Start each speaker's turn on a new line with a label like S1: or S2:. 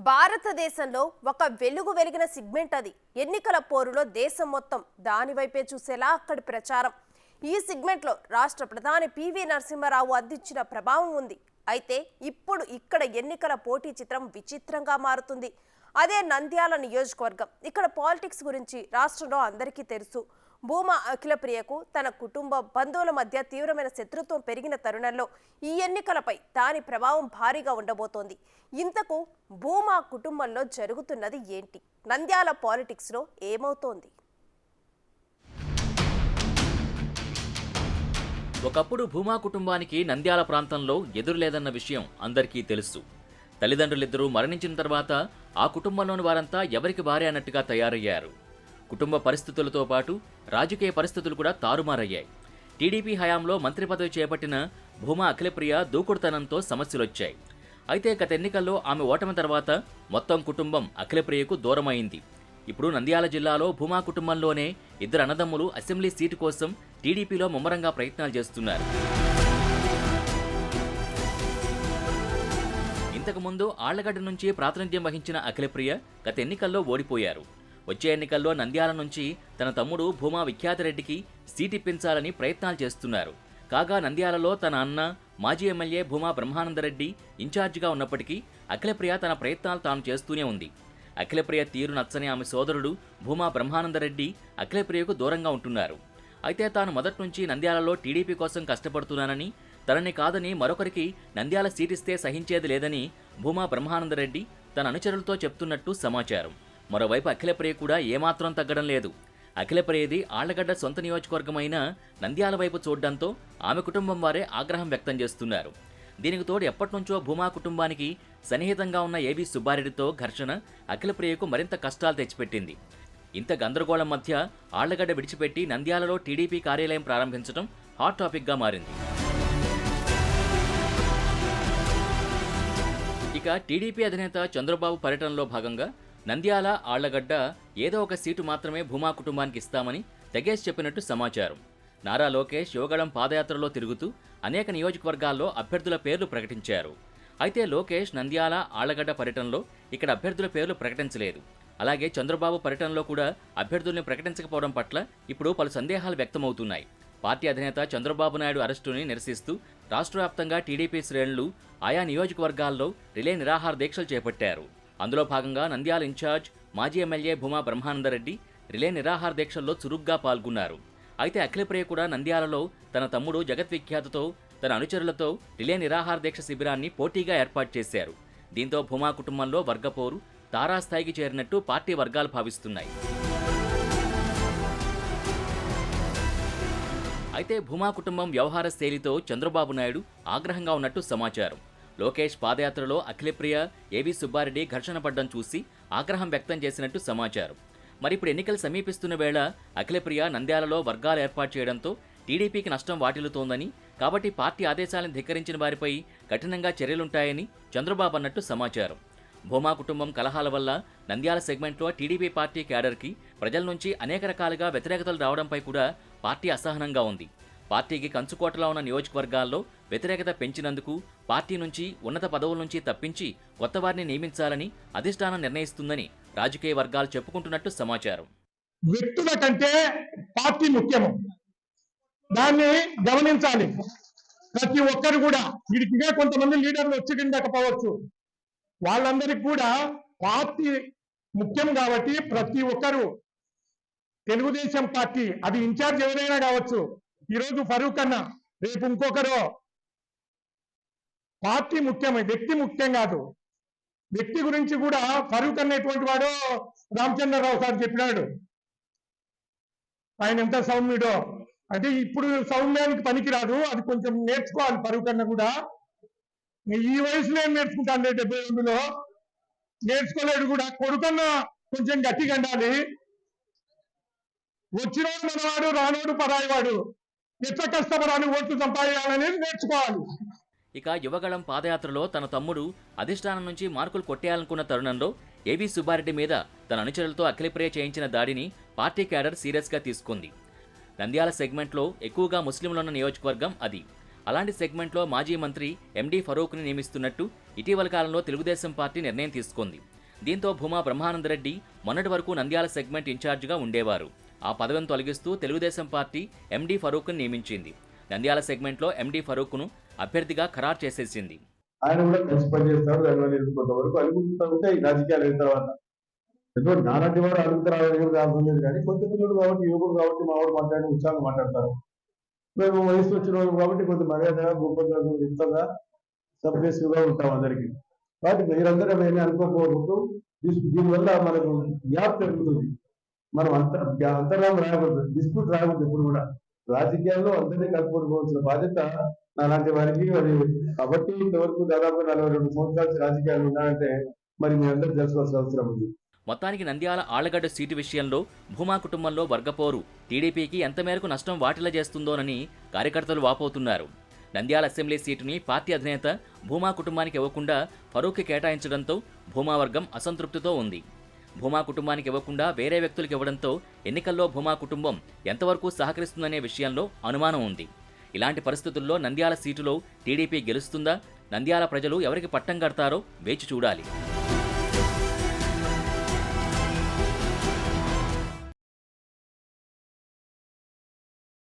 S1: భారతదేశంలో ఒక వెలుగు వెలిగిన సిగ్మెంట్ అది. ఎన్నికల పోరులో దేశం మొత్తం దాని వైపే చూసేలా అక్కడి ప్రచారం. ఈ సిగ్మెంట్లో రాష్ట్ర ప్రధాని పివి నరసింహారావు అందించిన ప్రభావం ఉంది. అయితే ఇప్పుడు ఇక్కడ ఎన్నికల పోటీ చిత్రం విచిత్రంగా మారుతుంది. అదే నంద్యాల నియోజకవర్గం. ఇక్కడ పాలిటిక్స్ గురించి రాష్ట్రంలో అందరికీ తెలుసు. భూమా అఖిలప్రియకు తన కుటుంబ బంధువుల మధ్య తీవ్రమైన శత్రుత్వం పెరిగిన తరుణంలో ఈ ఎన్నికలపై దాని ప్రభావం భారీగా ఉండబోతోంది. ఇంతకు భూమా కుటుంబంలో జరుగుతున్నది ఏంటి? నంద్యాల పాలిటిక్స్లో ఏమవుతోంది?
S2: ఒకప్పుడు భూమా కుటుంబానికి నంద్యాల ప్రాంతంలో ఎదురులేదన్న విషయం అందరికీ తెలుసు. తల్లిదండ్రులిద్దరూ మరణించిన తర్వాత ఆ కుటుంబంలోని వారంతా ఎవరికి వారే అన్నట్టుగా తయారయ్యారు. కుటుంబ పరిస్థితులతో పాటు రాజకీయ పరిస్థితులు కూడా తారుమారయ్యాయి. టీడీపీ హయాంలో మంత్రి పదవి చేపట్టిన భూమా అఖిలప్రియ దూకుడుతనంతో సమస్యలొచ్చాయి. అయితే గత ఎన్నికల్లో ఆమె ఓటమి తర్వాత మొత్తం కుటుంబం అఖిలప్రియకు దూరమైంది. ఇప్పుడు నంద్యాల జిల్లాలో భూమా కుటుంబంలోనే ఇద్దరు అన్నదమ్ములు అసెంబ్లీ సీటు కోసం టీడీపీలో ముమ్మరంగా ప్రయత్నాలు చేస్తున్నారు. ఇంతకుముందు ఆళ్లగడ్డ నుంచి ప్రాతినిధ్యం వహించిన అఖిలప్రియ గత ఎన్నికల్లో ఓడిపోయారు. వచ్చే ఎన్నికల్లో నంద్యాల నుంచి తన తమ్ముడు భూమా విఖ్యాతరెడ్డికి సీటిప్పించాలని ప్రయత్నాలు చేస్తున్నారు. కాగా నంద్యాలలో తన అన్న మాజీ ఎమ్మెల్యే భూమా బ్రహ్మానందరెడ్డి ఇన్ఛార్జిగా ఉన్నప్పటికీ అఖిలప్రియ తన ప్రయత్నాలు తాను చేస్తూనే ఉంది. అఖిలప్రియ తీరు నచ్చని ఆమె సోదరుడు భూమా బ్రహ్మానందరెడ్డి అఖిలప్రియకు దూరంగా ఉంటున్నారు. అయితే తాను మొదటి నుంచి నంద్యాలలో టీడీపీ కోసం కష్టపడుతున్నానని, తనని కాదని మరొకరికి నంద్యాల సీటిస్తే సహించేది లేదని భూమా బ్రహ్మానందరెడ్డి తన అనుచరులతో చెప్తున్నట్టు సమాచారం. మరోవైపు అఖిలప్రియ కూడా ఏమాత్రం తగ్గడం లేదు. అఖిలప్రియది ఆళ్లగడ్డ సొంత నియోజకవర్గమైన నంద్యాల వైపు చూడడంతో ఆమె కుటుంబం వారే ఆగ్రహం వ్యక్తం చేస్తున్నారు. దీనికి తోడు ఎప్పటినుంచో భూమా కుటుంబానికి సన్నిహితంగా ఉన్న ఏవి సుబ్బారెడ్డితో ఘర్షణ అఖిలప్రియకు మరింత కష్టాలు తెచ్చిపెట్టింది. ఇంత గందరగోళం మధ్య ఆళ్లగడ్డ విడిచిపెట్టి నంద్యాలలో టీడీపీ కార్యాలయం ప్రారంభించడం హాట్ టాపిక్గా మారింది. ఇక టీడీపీ అధినేత చంద్రబాబు పర్యటనలో భాగంగా నంద్యాల ఆళ్లగడ్డ ఏదో ఒక సీటు మాత్రమే భూమా కుటుంబానికి ఇస్తామని తెగేసి చెప్పినట్టు సమాచారం. నారా లోకేష్ యువగళం పాదయాత్రలో తిరుగుతూ అనేక నియోజకవర్గాల్లో అభ్యర్థుల పేర్లు ప్రకటించారు. అయితే లోకేష్ నంద్యాల ఆళ్లగడ్డ పర్యటనలో ఇక్కడ అభ్యర్థుల పేర్లు ప్రకటించలేదు. అలాగే చంద్రబాబు పర్యటనలో కూడా అభ్యర్థుల్ని ప్రకటించకపోవడం పట్ల ఇప్పుడు పలు సందేహాలు వ్యక్తమవుతున్నాయి. పార్టీ అధినేత చంద్రబాబు నాయుడు అరెస్టుని నిరసిస్తూ రాష్ట్ర వ్యాప్తంగా టీడీపీ శ్రేణులు ఆయా నియోజకవర్గాల్లో రిలే నిరాహార దీక్షలు చేపట్టారు. అందులో భాగంగా నంద్యాల ఇన్ఛార్జ్ మాజీ ఎమ్మెల్యే భూమా బ్రహ్మానందరెడ్డి రిలే నిరాహార దీక్షల్లో చురుగ్గా పాల్గొన్నారు. అయితే అఖిలప్రియ కూడా నంద్యాలలో తన తమ్ముడు జగద్విఖ్యాతతో తన అనుచరులతో రిలే నిరాహార దీక్ష శిబిరాన్ని పోటీగా ఏర్పాటు చేశారు. దీంతో భూమా కుటుంబంలో వర్గపోరు తారాస్థాయికి చేరినట్టు పార్టీ వర్గాలు భావిస్తున్నాయి. అయితే భూమా కుటుంబం వ్యవహార శైలితో చంద్రబాబు నాయుడు ఆగ్రహంగా ఉన్నట్టు సమాచారం. లోకేష్ పాదయాత్రలో అఖిలప్రియ ఏవి సుబ్బారెడ్డి ఘర్షణ పడ్డం చూసి ఆగ్రహం వ్యక్తం చేసినట్టు సమాచారం. మరిప్పుడు ఎన్నికలు సమీపిస్తున్న వేళ అఖిలప్రియ నంద్యాలలో వర్గాలు ఏర్పాటు చేయడంతో టీడీపీకి నష్టం వాటిల్లుతోందని, కాబట్టి పార్టీ ఆదేశాలను ధిక్కరించిన వారిపై కఠినంగా చర్యలుంటాయని చంద్రబాబు అన్నట్టు సమాచారం. భూమా కుటుంబం కలహాల వల్ల నంద్యాల సెగ్మెంట్లో టీడీపీ పార్టీ క్యాడర్కి ప్రజల నుంచి అనేక రకాలుగా వ్యతిరేకతలు రావడంపై కూడా పార్టీ అసహనంగా ఉంది. పార్టీకి కంచుకోటలా ఉన్న నియోజకవర్గాల్లో వ్యతిరేకత పెంచినందుకు పార్టీ నుంచి ఉన్నత పదవుల నుంచి తప్పించి కొత్త వారిని నియమించాలని అధిష్టానం నిర్ణయిస్తుందని రాజకీయ వర్గాలు చెప్పుకుంటున్నట్టు సమాచారం.
S3: వ్యక్తుల కంటే పార్టీ ముఖ్యము, దాన్ని గమనించాలి. ప్రతి ఒక్కరు కూడా వీడికిగా కొంతమంది లీడర్లు వచ్చి వాళ్ళందరికీ కూడా పార్టీ ముఖ్యం కాబట్టి ప్రతి ఒక్కరు తెలుగుదేశం పార్టీ అది ఇన్ఛార్జ్ ఎవరైనా కావచ్చు, ఈరోజు ఫరూక్ అన్న, రేపు ఇంకొకరు, పార్టీ ముఖ్యమే, వ్యక్తి ముఖ్యం కాదు. వ్యక్తి గురించి కూడా ఫరూక్ అనేటువంటి వాడు రామచంద్రరావు సార్ చెప్పినాడు, ఆయన ఎంత సౌమ్యుడో. అంటే ఇప్పుడు సౌమ్యానికి పనికిరాదు, అది కొంచెం నేర్చుకోవాలి. ఫరూక్ అన్న కూడా ఈ వయసులో ఏం నేర్చుకుంటాను, 72లో నేర్చుకోలేడు కూడా. కొడుకన్నా కొంచెం గట్టిగా ఉండాలి. వచ్చినోడు మనవాడు, రానోడు పరాయివాడు, ఎట్లా కష్టపడాలి, ఓట్లు సంపాదించాలనేది నేర్చుకోవాలి.
S2: ఇక యువగళం పాదయాత్రలో తన తమ్ముడు అధిష్టానం నుంచి మార్కులు కొట్టేయాలనుకున్న తరుణంలో ఏవి సుబ్బారెడ్డి మీద తన అనుచరులతో అఖిలప్రియ చేయించిన దాడిని పార్టీ క్యాడర్ సీరియస్గా తీసుకుంది. నంద్యాల సెగ్మెంట్లో ఎక్కువగా ముస్లింలున్న నియోజకవర్గం అది. అలాంటి సెగ్మెంట్లో మాజీ మంత్రి ఎండి ఫరూక్ని నియమిస్తున్నట్టు ఇటీవల కాలంలో తెలుగుదేశం పార్టీ నిర్ణయం తీసుకుంది. దీంతో భూమా బ్రహ్మానందరెడ్డి మొన్నటి వరకు నంద్యాల సెగ్మెంట్ ఇన్ఛార్జిగా ఉండేవారు. ఆ పదవిని తొలగిస్తూ తెలుగుదేశం పార్టీ ఎండి ఫరూక్ను నియమించింది. నంద్యాల సెగ్మెంట్లో ఎండి ఫరూక్ను అభ్యర్థిగా ఖరారు చేసేసింది.
S4: ఆయన కూడా కలిసి పనిచేస్తారు. దానివల్ల కొంతవరకు అనుకుంటూ ఉంటే ఈ రాజకీయాలు అయిన తర్వాత ఎంతో నాలాంటి వారు అడుగుతారు అవసరం లేదు. కానీ కొత్త పిల్లలు కాబట్టి, యువకులు కాబట్టి మా వాడు మాట్లాడి ఉత్సాహంగా మాట్లాడతారు. మేము వయసు వచ్చిన వాళ్ళు కాబట్టి కొంత మర్యాదగా గొప్పగా యుక్తంగా సబ్జెక్టివ్గా ఉంటాం అందరికీ. కాబట్టి మీరందరూ ఏమీ అనుకోకపోతూ దీనివల్ల మనకు గ్యాప్ పెరుగుతుంది. మనం అంతరాం రాకూడదు, డిస్ప్యూట్ రాకూడదు. ఎప్పుడు కూడా రాజకీయాల్లో అందరినీ కలుపుకోవాల్సిన బాధ్యత అలాంటి వారికి మరి. కాబట్టి ఇంతవరకు దాదాపు 42 సంవత్సరాల రాజకీయాలు ఉన్నాయంటే మరి మీ అందరూ తెలుసుకోవాల్సిన అవసరం ఉంది.
S2: మొత్తానికి నంద్యాల ఆళ్లగడ్డ సీటు విషయంలో భూమా కుటుంబంలో వర్గపోరు టీడీపీకి ఎంత మేరకు నష్టం వాటిల్లా చేస్తుందోనని కార్యకర్తలు వాపోతున్నారు. నంద్యాల అసెంబ్లీ సీటుని పార్టీ అధినేత భూమా కుటుంబానికి ఇవ్వకుండా ఫరూక్కి కేటాయించడంతో భూమా వర్గం అసంతృప్తితో ఉంది. భూమా కుటుంబానికి ఇవ్వకుండా వేరే వ్యక్తులకు ఇవ్వడంతో ఎన్నికల్లో భూమా కుటుంబం ఎంతవరకు సహకరిస్తుందనే విషయంలో అనుమానం ఉంది. ఇలాంటి పరిస్థితుల్లో నంద్యాల సీటులో టీడీపీ గెలుస్తుందా? నంద్యాల ప్రజలు ఎవరికి పట్టం కడతారో వేచి చూడాలి.